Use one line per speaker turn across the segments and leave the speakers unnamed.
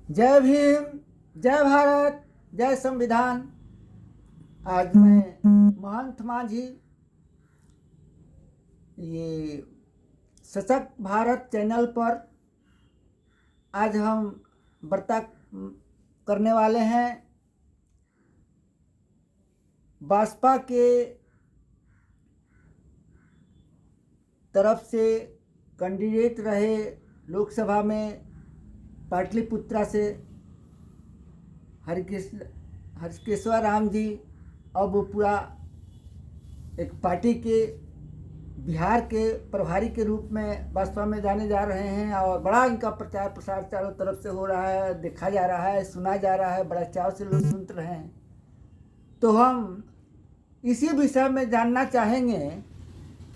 जय भीम, जय भारत, जय संविधान। आज मैं महंत माझी ये सशक्त भारत चैनल पर आज हम वार्ता करने वाले हैं बसपा के तरफ से कैंडिडेट रहे लोकसभा में पाटलिपुत्रा से हरकेश्वर राम जी। अब वो पूरा एक पार्टी के बिहार के प्रभारी के रूप में बसपा में जाने जा रहे हैं और बड़ा इनका प्रचार प्रसार चारों तरफ से हो रहा है, देखा जा रहा है, सुना जा रहा है, बड़ा चाव से लोग सुन रहे हैं। तो हम इसी विषय में जानना चाहेंगे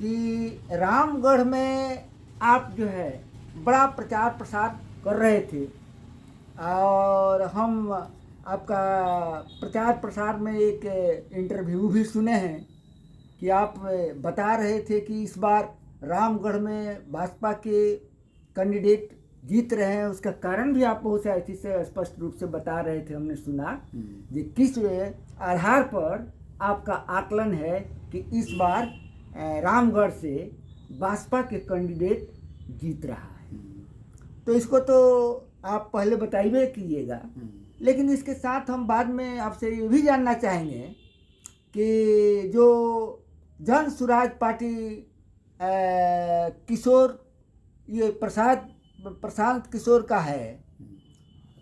कि रामगढ़ में आप जो है बड़ा प्रचार प्रसार कर रहे थे और हम आपका प्रचार प्रसार में एक इंटरव्यू भी सुने हैं कि आप बता रहे थे कि इस बार रामगढ़ में भाजपा के कैंडिडेट जीत रहे हैं। उसका कारण भी आप बहुत अच्छी से स्पष्ट रूप से बता रहे थे, हमने सुना कि किस आधार पर आपका आकलन है कि इस बार रामगढ़ से भाजपा के कैंडिडेट जीत रहा है। तो इसको तो आप पहले बताइए कीजिएगा, लेकिन इसके साथ हम बाद में आपसे ये भी जानना चाहेंगे कि जो जन सुराज पार्टी किशोर ये प्रशांत किशोर का है,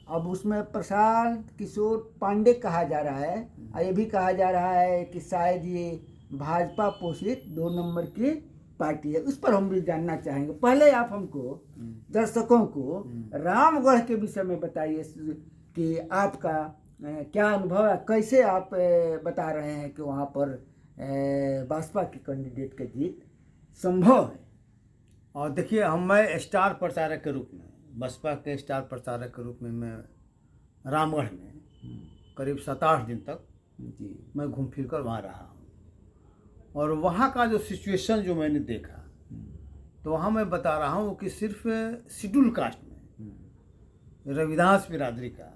अब उसमें प्रशांत किशोर पांडे कहा जा रहा है और ये भी कहा जा रहा है कि शायद ये भाजपा पोषित 2 नंबर की पार्टी है। उस पर हम भी जानना चाहेंगे। पहले आप हमको दर्शकों को रामगढ़ के विषय में बताइए कि आपका क्या अनुभव है, कैसे आप बता रहे हैं कि वहाँ पर बसपा के कैंडिडेट का जीत संभव है।
और देखिए, मैं स्टार प्रचारक के रूप में, बसपा के स्टार प्रचारक के रूप में मैं रामगढ़ में करीब 7-8 दिन तक मैं घूम फिर कर वहाँ रहा हूँ और वहाँ का जो सिचुएशन जो मैंने देखा तो वहाँ मैं बता रहा हूँ कि सिर्फ शेड्यूल कास्ट में रविदास बिरादरी का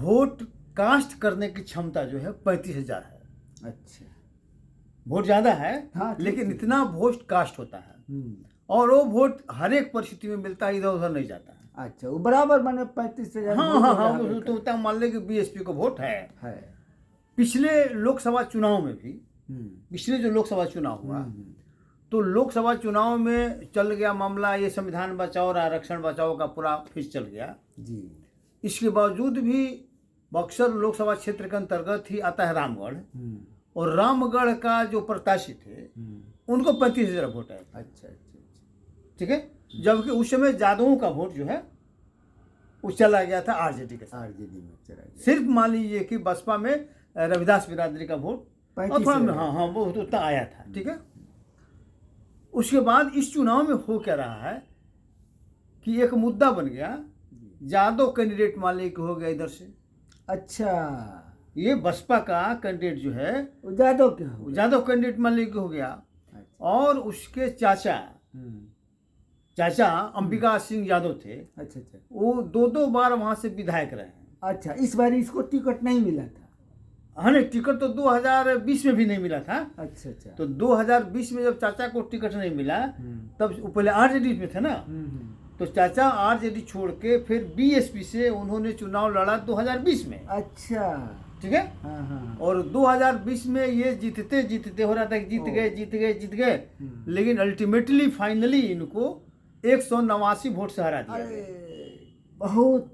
वोट कास्ट करने की क्षमता जो है 35,000 है।
अच्छा,
वोट ज़्यादा है,
हाँ,
लेकिन इतना वोट कास्ट होता है और वो वोट हर एक परिस्थिति में मिलता है, इधर उधर नहीं जाता है।
अच्छा, वो बराबर माने 35,000।
हाँ, तो मान ले कि बीएसपी को वोट है। पिछले लोकसभा चुनाव में भी, पिछले जो लोकसभा चुनाव हुआ तो लोकसभा चुनाव में चल गया मामला, ये संविधान बचाओ और आरक्षण बचाओ का पूरा फिर चल गया जी। इसके बावजूद भी बक्सर लोकसभा क्षेत्र के अंतर्गत ही आता है रामगढ़, और रामगढ़ का जो प्रत्याशी थे उनको 35,000 वोट है।
अच्छा,
ठीक है, जबकि उस समय जादवों का वोट जो है वो चला गया था आरजेडी के साथ।
आरजेडी में चला गया।
सिर्फ मान लीजिए कि बसपा में रविदास बिरादरी का वोट हाँ वो तो उतना आया था। ठीक है, उसके बाद इस चुनाव में हो क्या रहा है कि एक मुद्दा बन गया, जादव कैंडिडेट मान लीजिए हो गया इधर से।
अच्छा,
ये बसपा का कैंडिडेट जो है
जादव
कैंडिडेट मान लीजिए हो गया। और उसके चाचा अंबिका सिंह यादव थे।
अच्छा,
वो 2 बार वहां से विधायक रहे हैं।
अच्छा, इस बार इसको टिकट नहीं मिला था।
हाँ, नहीं, टिकट तो 2020 में भी नहीं मिला था।
अच्छा,
तो 2020 में जब चाचा को टिकट नहीं मिला तब वो पहले आरजेडी में थे ना, तो चाचा आरजेडी छोड़ के फिर बीएसपी से उन्होंने चुनाव लड़ा 2020 में।
अच्छा,
ठीक है।
हाँ।
और 2020 में ये जीतते हो रहा था कि जीत गए, लेकिन अल्टीमेटली फाइनली इनको 189 वोट से हरा दिया गया।
बहुत,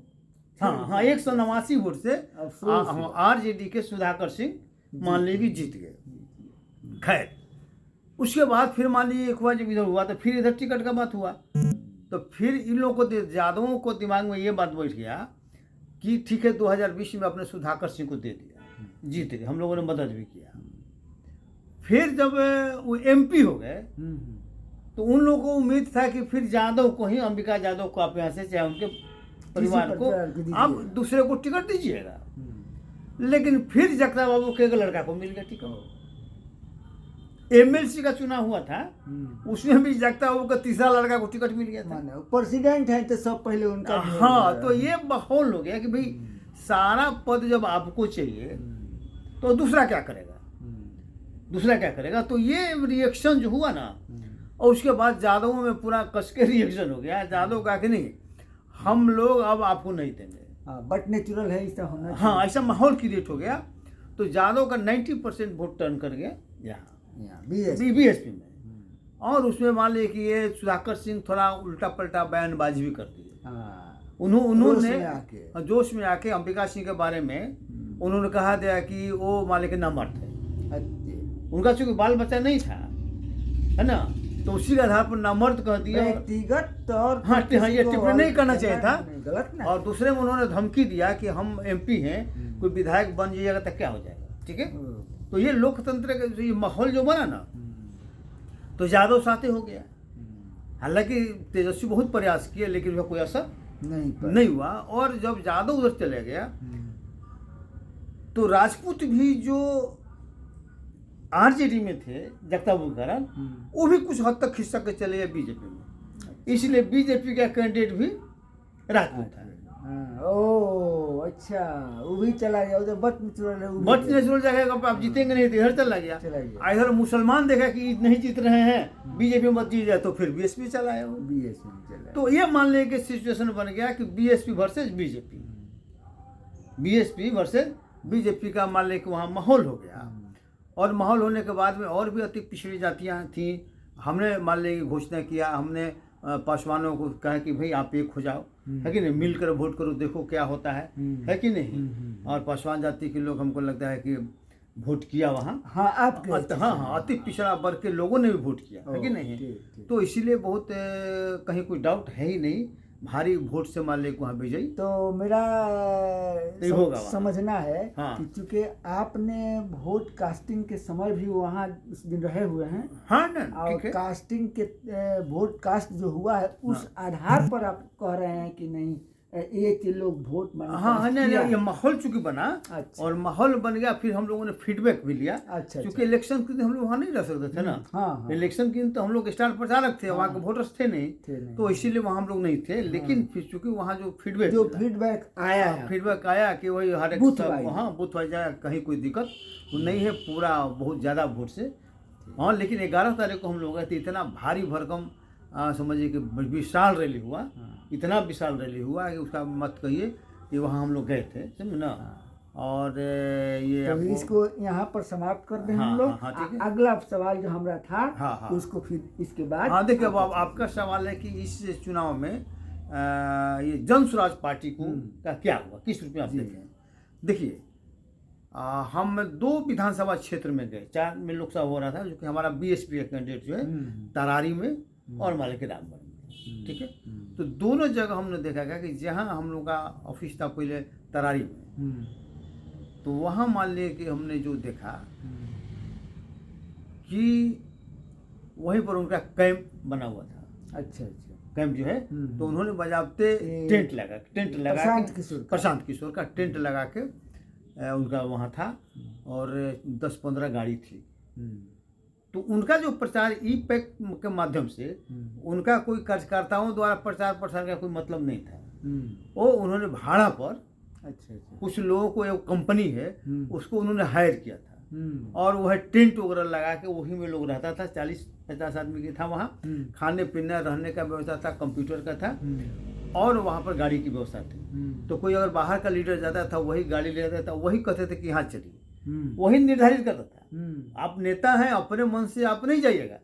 हाँ, 189 वोट से आरजेडी के सुधाकर सिंह मान लीजिए जीत गए। खैर, उसके बाद फिर मान लीजिए एक बार जब इधर हुआ तो फिर इधर टिकट का बात हुआ, तो फिर इन लोगों को, यादवों को दिमाग में ये बात बैठ गया कि ठीक है 2020 में अपने सुधाकर सिंह को दे दिया, जीत गए, हम लोगों ने मदद भी किया। फिर जब वो एमपी हो गए तो उन लोगों को उम्मीद था कि फिर यादव को ही, अंबिका यादव को आप यहाँ से चाहे उनके परिवार को आप दूसरे को टिकट दीजिएगा, लेकिन फिर जगता बाबू के लड़का को मिल गया टिकट। एमएलसी का चुनाव हुआ था, उसमें भी जगता बाबू का तीसरा लड़का को टिकट मिल गया था।
माने प्रेसिडेंट है तो सब पहले उनका भी हो
हाँ,
गया।
तो ये माहौल हो गया कि भाई सारा पद जब आपको चाहिए तो दूसरा क्या करेगा, दूसरा क्या करेगा। तो ये रिएक्शन जो हुआ ना, और उसके बाद यादवों में पूरा कस के रिएक्शन हो गया। यादव का कि नहीं, हम लोग अब आपको नहीं देंगे।
बट नेचुरल है, ऐसा होना चाहिए।
हाँ, ऐसा माहौल क्रिएट हो गया। तो यादव का 90% वोट टर्न कर गया यहाँ बीएसपी में। और उसमें मान लिया कि ये सुधाकर सिंह थोड़ा उल्टा पलटा बयानबाजी भी कर दी। उन्होंने जोश में आके अंबिका सिंह के बारे में उन्होंने कहा दिया कि वो मान लिया कि नमर्थ है। उनका चूंकि बाल बच्चा नहीं था, है ना, तो उसी के आधार पर नमर्थ कह दिया।
व्यक्तिगत तौर
हाँ, ये टिप्पणी नहीं करना चाहिए था।
गलत ना।
और दूसरे में उन्होंने धमकी दिया कि हम एमपी हैं, कोई विधायक बन जाइएगा तो क्या हो जाएगा। ठीक है, तो ये लोकतंत्र का ये माहौल जो बना ना, तो यादव साथे हो गया। हालांकि तेजस्वी बहुत प्रयास किए लेकिन उसका कोई असर नहीं हुआ। और जब यादव उधर चले गया तो राजपूत भी जो आरजेडी में थे जगता बुखारन, वो भी कुछ हद तक खिसक के चले गए बीजेपी में। इसलिए बीजेपी का कैंडिडेट भी राजपूत था।
ओ अच्छा, वो भी चला गया उधर। बट
नेचुरल जगह पर आप जीतेंगे नहीं, इधर चला गया। इधर मुसलमान देखा कि नहीं जीत रहे हैं, बीजेपी मत जीत जाए, तो फिर बीएसपी चला है। तो ये मान लें कि सिचुएशन बन गया कि BSP versus BJP, BSP versus BJP का मान लें कि वहाँ माहौल हो गया। और माहौल होने के बाद में और भी अति पिछड़ी जातियाँ थी। हमने मान लें घोषणा किया, हमने पासवानों को कहा कि भाई आप एक हो जाओ, है कि नहीं, मिलकर वोट करो, देखो क्या होता है कि नहीं। और पासवान जाति के लोग, हमको लगता है कि वोट किया वहाँ।
हाँ, आपके
हाँ, अति पिछड़ा वर्ग के लोगों ने भी वोट किया, है कि नहीं। तो इसीलिए बहुत कहीं कोई डाउट है ही नहीं, भारी वोट से मान लें वहाँ विजयी।
तो मेरा समझना है कि चूंकि आपने वोट कास्टिंग के समय भी वहाँ उस दिन रहे हुए हैं।
हाँ ना,
और कास्टिंग के वोट कास्ट जो हुआ है उस आधार पर आप कह रहे हैं कि नहीं एक लोग वोट मांगे।
हाँ, नहीं, ये माहौल चूंकि बना। अच्छा। और माहौल बन गया, फिर हम लोगों ने फीडबैक भी लिया। अच्छा, क्योंकि इलेक्शन के दिन हम लोग वहाँ नहीं रह सकते थे ना। हाँ, इलेक्शन के दिन तो हम लोग स्टार प्रचारक थे, वहाँ के वोटर्स थे नहीं, तो इसीलिए वहाँ हम लोग नहीं थे। लेकिन फिर चूंकि वहाँ जो फीडबैक आया कि वही हर एक बूथ वाइज कहीं कोई दिक्कत नहीं है, पूरा बहुत ज़्यादा वोट से। हाँ, लेकिन 11 तारीख को हम लोग गए थे, इतना भारी भरकम समझिए कि विशाल रैली हुआ, इतना विशाल रैली हुआ कि उसका मत कहिए कि वहाँ हम लोग गए थे, समझे ना। और ये
तो इसको यहाँ पर समाप्त कर दें हम लोग। ठीक है, अगला सवाल जो हमारा था उसको फिर इसके बाद।
हाँ, देखिए, अब आपका सवाल है कि इस चुनाव में ये जन स्वराज पार्टी को का क्या हुआ, किस रूप में आप देखें। देखिए, हम 2 विधानसभा क्षेत्र में गए, 4 में लोकसभा हो रहा था, जो कि हमारा बीएसपी का कैंडिडेट जो है तरारी में और माले के रामगढ़ में। ठीक है, तो दोनों जगह हमने देखा गया कि जहाँ हम लोग का ऑफिस था पहले तरारी में, तो वहाँ मान लिया कि हमने जो देखा कि वहीं पर उनका कैंप बना हुआ था।
अच्छा,
कैंप जो है, तो उन्होंने बजाबते टेंट लगा प्रशांत किशोर का टेंट लगा के उनका वहाँ था, और 10-15 गाड़ी थी। तो उनका जो प्रचार ई पैक के माध्यम से, उनका कोई कार्यकर्ताओं द्वारा प्रचार प्रसार का कोई मतलब नहीं था। वो उन्होंने भाड़ा पर कुछ लोगों को, एक कंपनी है उसको उन्होंने हायर किया था, और वह टेंट वगैरह लगा के वही में लोग रहता था। 40-50 आदमी की था वहाँ, खाने पीने रहने का व्यवस्था था, कंप्यूटर का था, और वहाँ पर गाड़ी की व्यवस्था थी। तो कोई अगर बाहर का लीडर जाता था, वही गाड़ी ले जाता था, वही कहते थे कि यहाँ चलिए, वही निर्धारित करता था। आप नेता हैं, अपने मन से आप नहीं जाइएगा,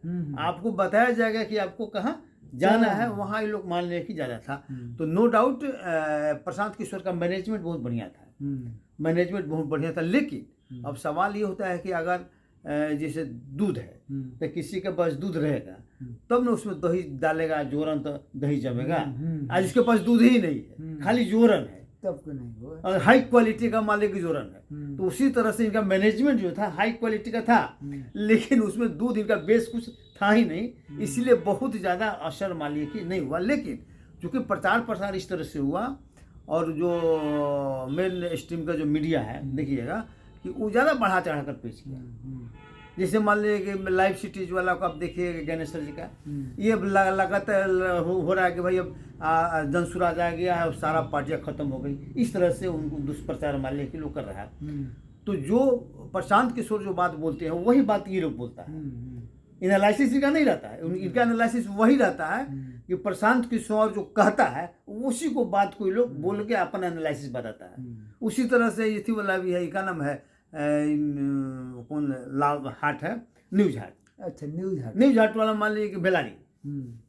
आपको बताया जाएगा कि आपको कहाँ जाना है, वहाँ ये लोग मान ले कि जाना था। तो नो डाउट प्रशांत किशोर का मैनेजमेंट बहुत बढ़िया था। लेकिन अब सवाल ये होता है कि अगर जैसे दूध है, तो किसी के पास दूध रहेगा तब न उसमें दही डालेगा, जोरन तो दही जमेगा। आज इसके पास दूध ही नहीं है, खाली जोरन है,
तब को नहीं हुआ।
और हाई क्वालिटी का मालिक की जोरन है। तो उसी तरह से इनका मैनेजमेंट जो था हाई क्वालिटी का था, लेकिन उसमें दूध इनका बेस कुछ था ही नहीं, इसलिए बहुत ज़्यादा असर मालिक की नहीं हुआ। लेकिन चूँकि प्रचार प्रसार इस तरह से हुआ, और जो मेन स्ट्रीम का जो मीडिया है, देखिएगा कि वो ज़्यादा बढ़ा चढ़ा कर पेश किया। जैसे मान लीजिए कि लाइफ सिटीज वाला को आप देखिए ज्ञानेश्वर जी का, ये लगातार हो रहा है कि भाई अब जनसुराज आ गया है और सारा पार्टियां खत्म हो गई, इस तरह से उनको दुष्प्रचार मान लीजिए कि लोग कर रहा है। तो जो प्रशांत किशोर जो बात बोलते हैं वही बात ये लोग बोलता है, एनालिसिस इनका नहीं रहता है। इनका एनालिसिस वही रहता है कि प्रशांत किशोर जो कहता है उसी को बात कोई लोग बोल के अपना एनालिसिस बताता है। उसी तरह से ये थी वाला भी है, इसका नाम है कौन लाल हाट है, न्यूज हाट।
अच्छा, न्यूज हाट वाला मान लीजिए कि बेलारी।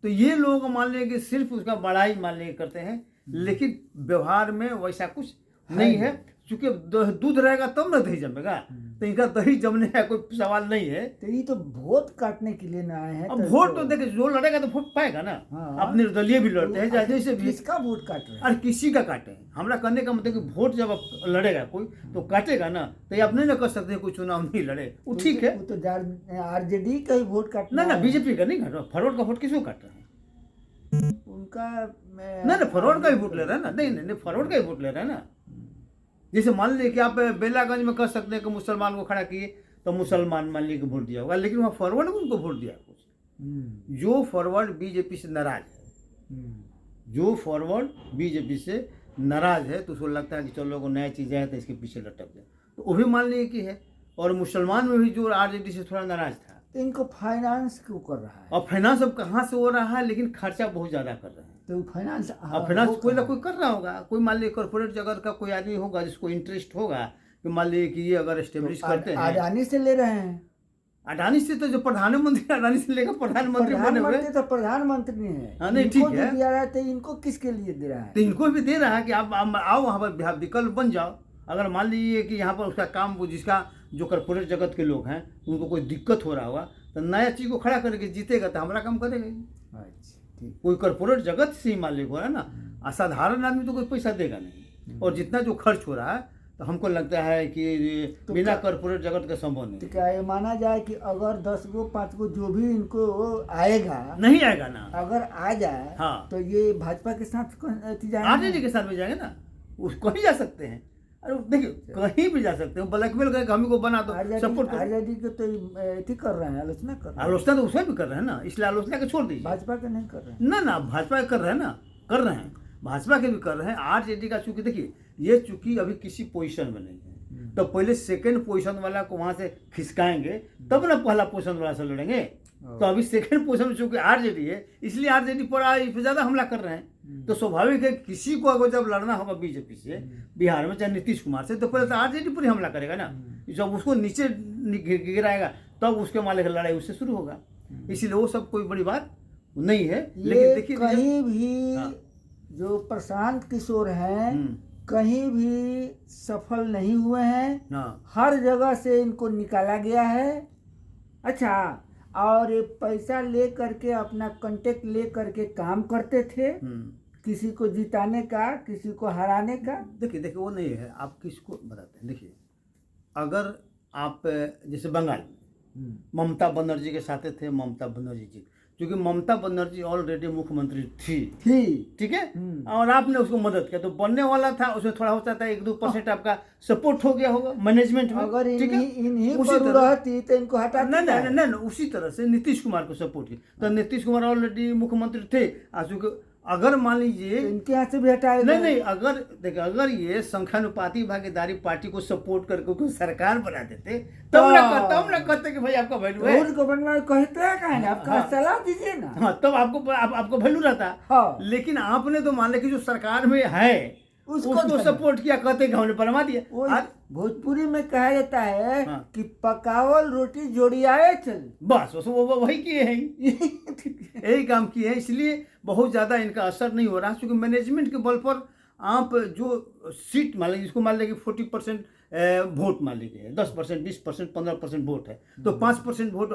तो ये लोग मान लीजिए कि सिर्फ उसका बड़ाई मान लीजिए करते हैं, लेकिन व्यवहार में वैसा कुछ नहीं है। चूंकि दूध रहेगा तब ना दही जमेगा, तो इनका दही जमने का कोई सवाल नहीं है। तो ये तो वोट काटने के लिए ना आए हैं।
अब वोट तो देखिए जो लड़ेगा तो वोट पाएगा ना।
हाँ।
अब निर्दलीय भी लड़ते हैं, जैसे भी।
किसका वोट काट रहे हैं?
अरे किसी का काटे, हमारा करने का मतलब कि वोट जब लड़ेगा कोई तो काटेगा ना, तो ये आप नहीं ना कर सकते कोई चुनाव नहीं लड़े, वो ठीक है।
वो तो आरजेडी का ही वोट काटना
ना बीजेपी का नहीं काट रहा, फॉरवर्ड का वोट किसको काट रहे हैं?
उनका
ना फॉरवर्ड का ही वोट ले रहा है ना। नहीं फॉरवर्ड का ही वोट ले रहा है ना। जैसे मान लीजिए कि आप बेलागंज में कर सकते हैं कि मुसलमान को खड़ा किए तो मुसलमान मान लीजिए कि वोट दिया होगा, लेकिन वहाँ फॉरवर्ड में उनको वोट दिया कुछ। जो फॉरवर्ड बीजेपी से नाराज है, जो फॉरवर्ड बीजेपी से नाराज है, तो उसको लगता है कि चलो को नया चीज़ है तो इसके पीछे लटक जाए, तो वो भी मान लीजिए कि है। और मुसलमान में भी जो आरजेडी से थोड़ा नाराज था,
तो इनको फाइनेंस क्यों कर रहा है?
और फाइनेंस अब कहाँ से हो रहा है, लेकिन खर्चा बहुत ज़्यादा कर रहे हैं।
तो फाइनेंस
कोई ना कोई कर रहा होगा, कोई मान लीजिए कॉर्पोरेट जगत का कोई आदमी होगा जिसको इंटरेस्ट होगा कि मान लीजिए कि ये अगर एस्टेब्लिश करते हैं।
अडानी से ले रहे हैं।
अडानी से तो जो प्रधानमंत्री अडानी से लेकर प्रधानमंत्री बने हुए,
तो प्रधानमंत्री है।
हाँ नहीं ठीक है,
दिया रहा है तो इनको किसके लिए दे रहा है?
तो इनको भी दे रहा है कि आप आओ वहाँ पर विकल्प बन जाओ। अगर मान लीजिए कि यहाँ पर उसका काम जिसका जो कॉर्पोरेट जगत के लोग हैं उनको कोई दिक्कत हो रहा होगा, तो नया चीज़ को खड़ा करके जीतेगा तो हमारा काम करेगा ही। कोई कॉर्पोरेट जगत से ही मालिक हो रहा है ना, असाधारण आदमी तो कोई पैसा देगा नहीं। और जितना जो खर्च हो रहा है तो हमको लगता है कि तो बिना कॉर्पोरेट जगत का संभव नहीं।
तो क्या ये माना जाए कि अगर 10 गो 5 गो जो भी इनको आएगा,
नहीं आएगा ना,
अगर आ जाए
हाँ,
तो ये भाजपा के साथ
आरजेडी के साथ में जाएंगे ना, उसको ही जा सकते हैं। अरे देखिए कहीं भी जा सकते हैं, ब्लैकमेल करके हम को बना दो सपोर्ट।
आरजेडी को तो ठीक कर रहे हैं, आलोचना कर रहे हैं।
आलोचना तो उसमें भी कर रहे हैं ना, इसलिए आलोचना के छोड़ दीजिए।
भाजपा के नहीं कर रहे हैं
ना भाजपा कर रहे हैं ना, कर रहे हैं, भाजपा के भी कर रहे हैं। आरजेडी का चूंकि देखिए ये चूंकि अभी किसी पोजीशन में नहीं है, तो पहले सेकंड पोजीशन वाला को वहां से खिसकाएंगे तब ना पहला पोजीशन वाला से लड़ेंगे। तो अभी सेकंड पोजीशन में चूंकि आरजेडी है, इसलिए आरजेडी पर ज्यादा हमला कर रहे हैं। तो स्वाभाविक है किसी को अगर जब लड़ना होगा बीजेपी से बिहार में, चाहे नीतीश कुमार से, तो पहले तो आरजेडी पर ही हमला करेगा ना। जब उसको नीचे गिराएगा तब उसके माले की लड़ाई उससे शुरू होगा। इसीलिए वो सब कोई बड़ी बात नहीं है। लेकिन देखिए
कहीं भी जो प्रशांत किशोर हैं कहीं भी सफल नहीं हुए हैं, हर जगह से इनको निकाला गया है। अच्छा, और पैसा ले करके अपना कांटेक्ट ले करके काम करते थे, किसी को जिताने का, किसी को हराने का।
देखिए वो नहीं है, आप किसको बताते हैं। देखिए अगर आप जैसे बंगाल ममता बनर्जी के साथ थे, ममता बनर्जी जी, क्योंकि ममता बनर्जी ऑलरेडी मुख्यमंत्री थी, ठीक है, और आपने उसको मदद किया तो बनने वाला था, उसमें थोड़ा होता था 1-2% आपका सपोर्ट हो गया होगा मैनेजमेंट में।
अगर
ठीक है,
उसी तरह तो इनको हटा
नहीं, उसी तरह से नीतीश कुमार को सपोर्ट किया। तो नीतीश कुमार ऑलरेडी मुख्यमंत्री थे, अगर मान लीजिए
तो इनके यहाँ से भी हटाए
नहीं, अगर देखिए अगर ये संख्यानुपाती भागीदारी पार्टी को सपोर्ट करके कोई सरकार बना देते तब ना कहते कि भाई आपका वैल्यू है।
उनको बनवा कहते हैं कहीं आपका सलाह दीजिए ना,
हाँ, तब आपको वैल्यू रहता।
हाँ।
लेकिन आपने तो मान लिया कि जो सरकार में है उसको सपोर्ट किया, कहते कि हमने बनवा दिया।
भोजपुरी में कहा जाता है कि पकावल रोटी जोड़ियाए चल,
बस वो वही किए हैं, यही काम किए हैं। इसलिए बहुत ज़्यादा इनका असर नहीं हो रहा, क्योंकि मैनेजमेंट के बल पर आप जो सीट मान लीजिए, इसको मान लीजिए कि 40% वोट मान लीजिए, 10%, 20%, 15% वोट है, तो 5% वोट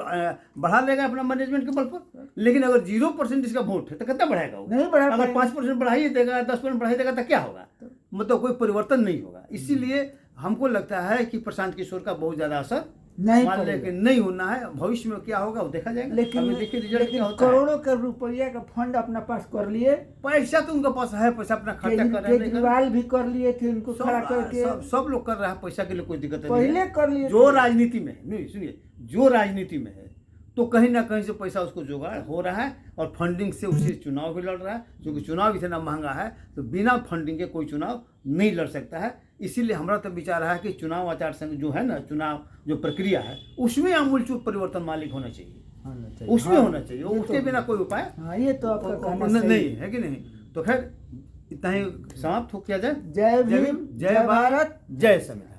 बढ़ा लेगा अपना मैनेजमेंट के बल पर। लेकिन अगर 0% इसका वोट है तो कितना बढ़ाएगा वो? नहीं बढ़ा। अगर 5% बढ़ाई देगा, 10% बढ़ाई देगा तो क्या होगा? मतलब कोई परिवर्तन नहीं होगा। इसीलिए हमको लगता है कि प्रशांत किशोर का बहुत ज़्यादा असर नहीं होना है। भविष्य में क्या होगा वो देखा जाएगा।
लेकिन
देखिए रिजल्ट क्या होता है।
करोड़ों का रुपया का फंड अपना पास कर लिए,
पैसा तो उनका पास है, पैसा अपना खर्चा कर रहे हैं,
केजरीवाल भी कर लिए थे, उनको खड़ा करके
सब लोग कर रहा है, पैसा के लिए कोई दिक्कत नहीं
पहले कर लिए।
जो राजनीति में नहीं, सुनिए, जो राजनीति में है तो कहीं ना कहीं से पैसा उसको जुगाड़ हो रहा है और फंडिंग से उसी चुनाव भी लड़ रहा है, क्योंकि चुनाव इतना महंगा है तो बिना फंडिंग के कोई चुनाव नहीं लड़ सकता है। इसीलिए हमारा तो विचार है कि चुनाव आचार संहिता जो है ना, चुनाव जो प्रक्रिया है उसमें आमूलचूल परिवर्तन मालिक होना चाहिए, उसमें होना चाहिए, उसके बिना कोई उपाय
ये तो आपका कहना सही
नहीं है कि नहीं। तो खैर इतना ही समाप्त हो किया जाए।
जय भीम, जय भारत,
जय संविधान।